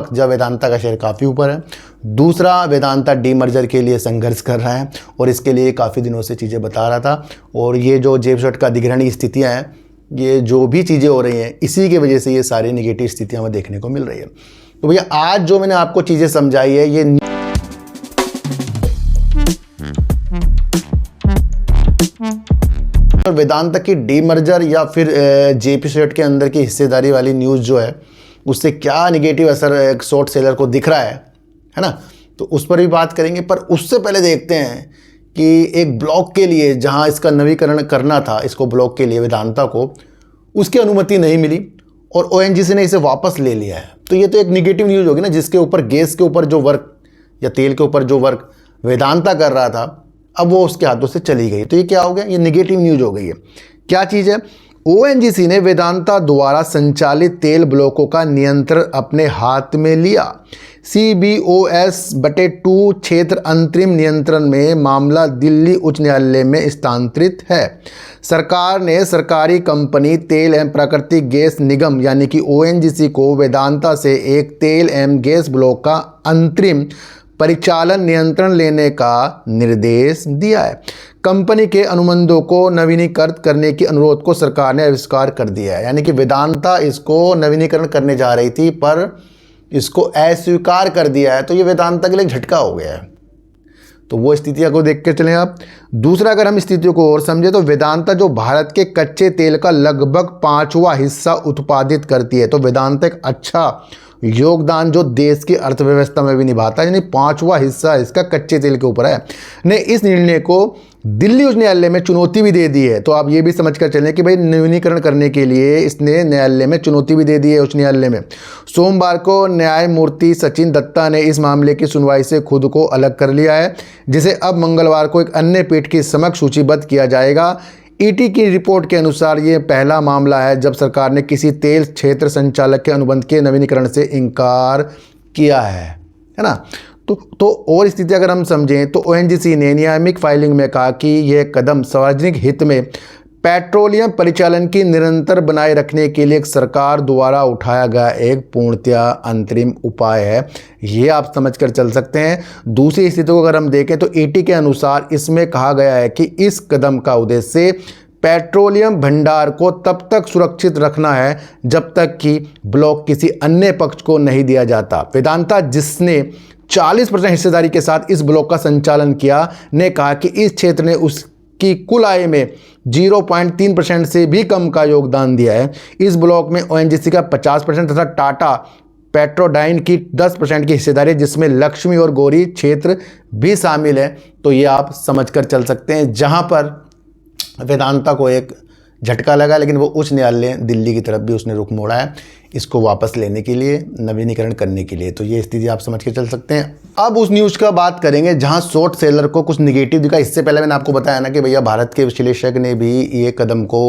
जब वेदांता का शेयर काफ़ी ऊपर है। दूसरा, वेदांता डीमर्जर के लिए संघर्ष कर रहा है और इसके लिए काफ़ी दिनों से चीज़ें बता रहा था। और ये जो जेपी का अधिग्रहण की स्थितियाँ हैं, ये जो भी चीज़ें हो रही हैं, इसी की वजह से ये सारी निगेटिव स्थितियाँ हमें देखने को मिल रही है। तो भैया आज जो मैंने आपको चीज़ें समझाई है, ये वेदांता की डीमर्जर या फिर जेपी सेट के अंदर की हिस्सेदारी वाली न्यूज़ जो है, उससे क्या निगेटिव असर एक शॉर्ट सेलर को दिख रहा है ना, तो उस पर भी बात करेंगे। पर उससे पहले देखते हैं कि एक ब्लॉक के लिए जहां इसका नवीकरण करना था, इसको ब्लॉक के लिए वेदांता को, उसकी अनुमति नहीं मिली और ओएनजीसी ने इसे वापस ले लिया है। तो ये तो एक निगेटिव न्यूज़ होगी ना, जिसके ऊपर गैस के ऊपर जो वर्क या तेल के ऊपर जो वर्क वेदांता कर रहा था, अब वो उसके हाथों से चली गई। तो ये क्या हो गया, ये निगेटिव न्यूज़ हो गई है। क्या चीज़ है, ओएनजीसी ने वेदांता द्वारा संचालित तेल ब्लॉकों का नियंत्रण अपने हाथ में लिया। CBOS/2 क्षेत्र अंतरिम नियंत्रण में मामला दिल्ली उच्च न्यायालय में स्थानांतरित है। सरकार ने सरकारी कंपनी तेल एवं प्राकृतिक गैस निगम यानी कि ओएनजीसी को वेदांता से एक तेल एवं गैस ब्लॉक का अंतरिम परिचालन नियंत्रण लेने का निर्देश दिया है। कंपनी के अनुबंधों को नवीनीकृत करने की अनुरोध को सरकार ने अस्वीकार कर दिया है। यानी कि वेदांता इसको नवीनीकरण करने जा रही थी पर इसको अस्वीकार कर दिया है। तो ये वेदांता के लिए झटका हो गया है। तो वो स्थितियों को देख के चलें आप। दूसरा, अगर हम स्थितियों को और समझे तो वेदांता जो भारत के कच्चे तेल का लगभग 5वां हिस्सा उत्पादित करती है, तो वेदांता एक अच्छा योगदान जो देश की अर्थव्यवस्था में भी निभाता है, यानी 5वां हिस्सा इसका कच्चे तेल के ऊपर है, ने इस निर्णय को दिल्ली उच्च न्यायालय में चुनौती भी दे दी है। तो आप ये भी समझ कर चलें कि भाई नवीनीकरण करने के लिए इसने न्यायालय में चुनौती भी दे दी है उच्च न्यायालय में। सोमवार को न्यायमूर्ति सचिन दत्ता ने इस मामले की सुनवाई से खुद को अलग कर लिया है, जिसे अब मंगलवार को एक अन्य पीठ के समक्ष सूचीबद्ध किया जाएगा। ईटी की रिपोर्ट के अनुसार ये पहला मामला है जब सरकार ने किसी तेल क्षेत्र संचालक के अनुबंध के नवीनीकरण से इनकार किया है ना। तो और स्थिति अगर हम समझें तो ओएनजीसी ने नियामक फाइलिंग में कहा कि यह कदम सार्वजनिक हित में पेट्रोलियम परिचालन की निरंतर बनाए रखने के लिए सरकार द्वारा उठाया गया एक पूर्णतया अंतरिम उपाय है। ये आप समझकर चल सकते हैं। दूसरी स्थिति को अगर हम देखें तो ईटी के अनुसार इसमें कहा गया है कि इस कदम का उद्देश्य पेट्रोलियम भंडार को तब तक सुरक्षित रखना है जब तक कि ब्लॉक किसी अन्य पक्ष को नहीं दिया जाता। वेदांता, जिसने 40% हिस्सेदारी के साथ इस ब्लॉक का संचालन किया, ने कहा कि इस क्षेत्र ने उसकी कुल आय में 0.3% से भी कम का योगदान दिया है। इस ब्लॉक में ओएनजीसी का 50% तथा टाटा पेट्रोडाइन की 10% की हिस्सेदारी, जिसमें लक्ष्मी और गौरी क्षेत्र भी शामिल है। तो ये आप समझकर चल सकते हैं, जहां पर वेदांता को एक झटका लगा, लेकिन वो उच्च न्यायालय दिल्ली की तरफ भी उसने रुख मोड़ा है इसको वापस लेने के लिए, नवीनीकरण करने के लिए। तो ये स्थिति आप समझ के चल सकते हैं। अब उस न्यूज़ का बात करेंगे जहां शॉर्ट सेलर को कुछ निगेटिव दिखा। इससे पहले मैंने आपको बताया ना कि भैया भारत के विश्लेषक ने भी ये कदम को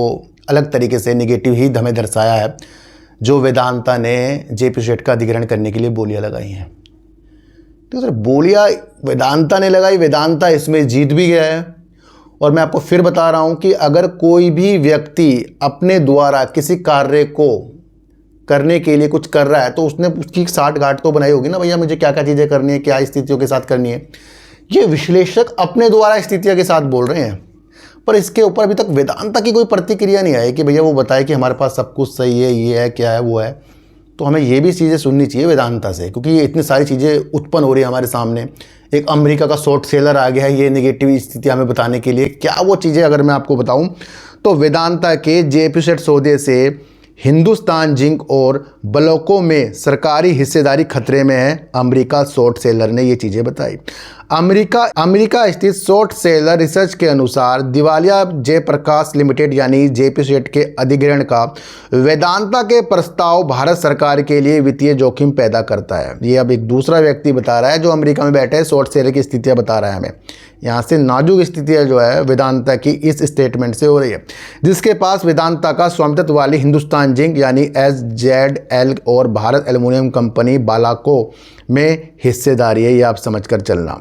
अलग तरीके से निगेटिव ही हमें दर्शाया है, जो वेदांता ने जेपी सेट का अधिग्रहण करने के लिए बोलियाँ लगाई हैं। तो सर बोलियाँ वेदांता ने लगाई, वेदांता इसमें जीत भी गया है। और मैं आपको फिर बता रहा हूं कि अगर कोई भी व्यक्ति अपने द्वारा किसी कार्य को करने के लिए कुछ कर रहा है तो उसने उसकी साठ गांठ तो बनाई होगी ना, भैया मुझे क्या क्या चीज़ें करनी है, क्या स्थितियों के साथ करनी है। ये विश्लेषक अपने द्वारा स्थितियों के साथ बोल रहे हैं, पर इसके ऊपर अभी तक वेदांता की कोई प्रतिक्रिया नहीं आई कि भैया वो बताए कि हमारे पास सब कुछ सही है, ये है, क्या है, वो है। तो हमें ये भी चीज़ें सुननी चाहिए वेदांता से, क्योंकि ये इतनी सारी चीज़ें उत्पन्न हो रही है हमारे सामने। एक अमेरिका का शॉर्ट सेलर आ गया है ये नेगेटिव स्थिति हमें बताने के लिए। क्या वो चीज़ें अगर मैं आपको बताऊं तो वेदांता के जेपी सेट सौदे से हिंदुस्तान जिंक और ब्लॉकों में सरकारी हिस्सेदारी खतरे में है। अमेरिका शॉर्ट सेलर ने ये चीज़ें बताई। अमेरिका स्थित शॉर्ट सेलर रिसर्च के अनुसार दिवालिया जयप्रकाश लिमिटेड यानी जेपी सेट के अधिग्रहण का वेदांता के प्रस्ताव भारत सरकार के लिए वित्तीय जोखिम पैदा करता है। ये अब एक दूसरा व्यक्ति बता रहा है जो अमेरिका में बैठे शॉर्ट सेलर की स्थितियां बता रहा है हमें। यहाँ से नाजुक स्थितियां जो है वेदांता की इस स्टेटमेंट से हो रही है, जिसके पास वेदांता का स्वामित्व वाली हिंदुस्तान जिंक यानी SZL और भारत एल्युमिनियम कंपनी बालाको में हिस्सेदारी है। ये आप समझकर चलना।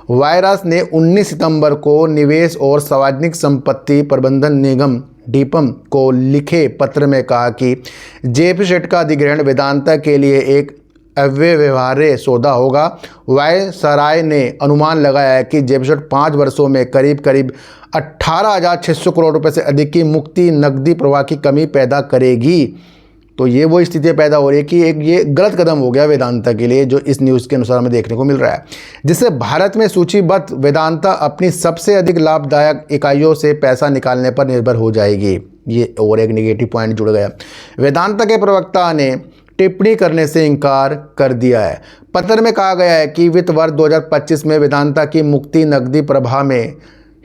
वायरस ने 19 सितंबर को निवेश और सार्वजनिक संपत्ति प्रबंधन निगम डीपम को लिखे पत्र में कहा कि जेपी सेट का अधिग्रहण वेदांता के लिए एक अव्यवहार्य सौदा होगा। वायसराय ने अनुमान लगाया है कि जेपशट 5 वर्षों में करीब 18,600 करोड़ रुपए से अधिक की मुक्ति नकदी प्रवाह की कमी पैदा करेगी। तो ये वो स्थिति पैदा हो रही है कि एक ये गलत कदम हो गया वेदांता के लिए, जो इस न्यूज़ के अनुसार हमें देखने को मिल रहा है, जिससे भारत में सूचीबद्ध वेदांता अपनी सबसे अधिक लाभदायक इकाइयों से पैसा निकालने पर निर्भर हो जाएगी। ये और एक नेगेटिव पॉइंट जुड़ गया। वेदांता के प्रवक्ता ने टिप्पणी करने से इनकार कर दिया है। पत्र में कहा गया है कि वित्त वर्ष 2025 में वेदांता की मुक्ति नकदी प्रवाह में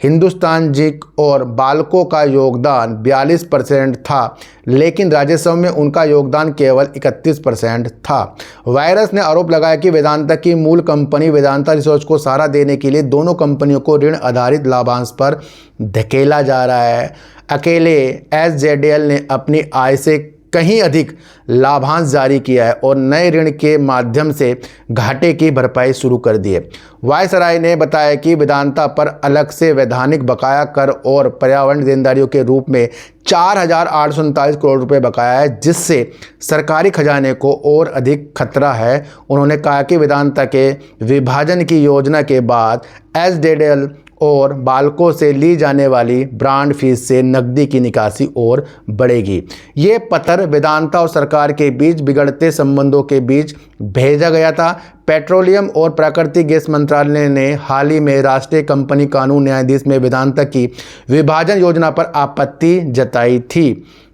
हिंदुस्तान जिंक और बाल्को का योगदान 42% था, लेकिन राजस्व में उनका योगदान केवल 31% था। वायरस ने आरोप लगाया कि वेदांता की मूल कंपनी वेदांता रिसोर्स को सहारा देने के लिए दोनों कंपनियों को ऋण आधारित लाभांश पर धकेला जा रहा है। अकेले एसजेडीएल ने अपनी आय से कहीं अधिक लाभांश जारी किया है और नए ऋण के माध्यम से घाटे की भरपाई शुरू कर दी है। वायसराय ने बताया कि वेदांता पर अलग से वैधानिक बकाया कर और पर्यावरण देनदारियों के रूप में 4,839 करोड़ रुपए बकाया है, जिससे सरकारी खजाने को और अधिक खतरा है। उन्होंने कहा कि वेदांता के विभाजन की योजना के बाद एसजेडीएल और बाल्को से ली जाने वाली ब्रांड फीस से नकदी की निकासी और बढ़ेगी। ये पत्र वेदांता और सरकार के बीच बिगड़ते संबंधों के बीच भेजा गया था। पेट्रोलियम और प्राकृतिक गैस मंत्रालय ने हाल ही में राष्ट्रीय कंपनी कानून न्यायाधीश में वेदांता की विभाजन योजना पर आपत्ति जताई थी।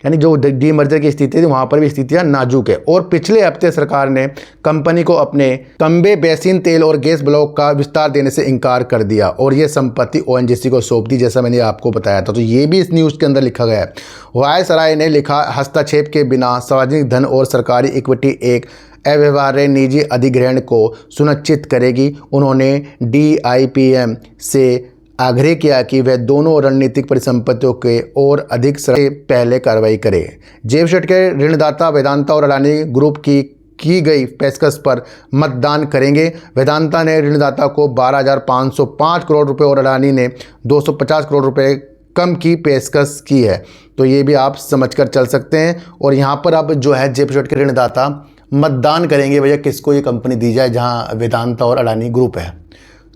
यानी जो डीमर्जर की स्थिति थी वहाँ पर भी स्थितियाँ नाजुक है। और पिछले हफ्ते सरकार ने कंपनी को अपने कंबे बेसिन तेल और गैस ब्लॉक का विस्तार देने से इनकार कर दिया और ये संपत्ति ओएनजीसी को सौंप दी, जैसा मैंने आपको बताया था। तो ये भी इस न्यूज़ के अंदर लिखा गया है। वायसराय ने लिखा, हस्तक्षेप के बिना सार्वजनिक धन और सरकारी इक्विटी एक अव्यवहार्य निजी अधिग्रहण को सुनिश्चित करेगी। उन्होंने DIPM से आग्रह किया कि वह दोनों रणनीतिक परिसंपत्तियों के और अधिक से पहले कार्रवाई करे। जेपशट के ऋणदाता वेदांता और अडानी ग्रुप की गई पेशकश पर मतदान करेंगे। वेदांता ने ऋणदाता को 12,505 करोड़ रुपए और अडानी ने 250 करोड़ रुपए कम की पेशकश की है। तो ये भी आप समझकर चल सकते हैं। और यहाँ पर अब जो है जेपशट के ऋणदाता मतदान करेंगे भैया किसको ये कंपनी दी जाए, जहाँ वेदांता और अडानी ग्रुप है।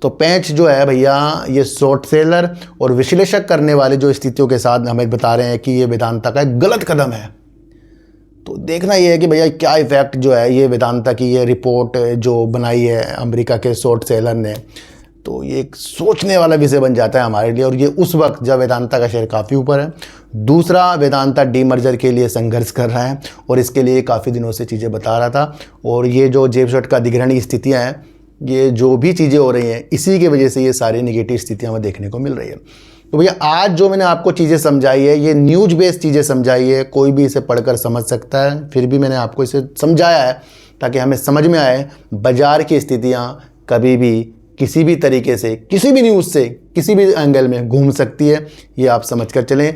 तो पैंच जो है भैया ये शॉर्ट सेलर और विश्लेषक करने वाले जो स्थितियों के साथ हमें बता रहे हैं कि ये वेदांता का एक गलत कदम है। तो देखना ये है कि भैया क्या इफ़ेक्ट जो है ये वेदांता की ये रिपोर्ट जो बनाई है अमेरिका के शॉर्ट सेलर ने, तो ये एक सोचने वाला विषय बन जाता है हमारे लिए। और ये उस वक्त जब वेदांता का शेयर काफ़ी ऊपर है। दूसरा, वेदांता डीमर्जर के लिए संघर्ष कर रहा है और इसके लिए काफ़ी दिनों से चीज़ें बता रहा था। और ये जो जेपशट का अधिग्रहण की स्थितियाँ हैं, ये जो भी चीज़ें हो रही हैं, इसी की वजह से ये सारी निगेटिव स्थितियाँ हमें देखने को मिल रही है। तो भैया आज जो मैंने आपको चीज़ें समझाई है, ये न्यूज़ बेस्ड चीज़ें समझाई है, कोई भी इसे पढ़कर समझ सकता है। फिर भी मैंने आपको इसे समझाया है ताकि हमें समझ में आए बाज़ार की स्थितियाँ कभी भी किसी भी तरीके से, किसी भी न्यूज़ से, किसी भी एंगल में घूम सकती है। ये आप समझ कर चलें।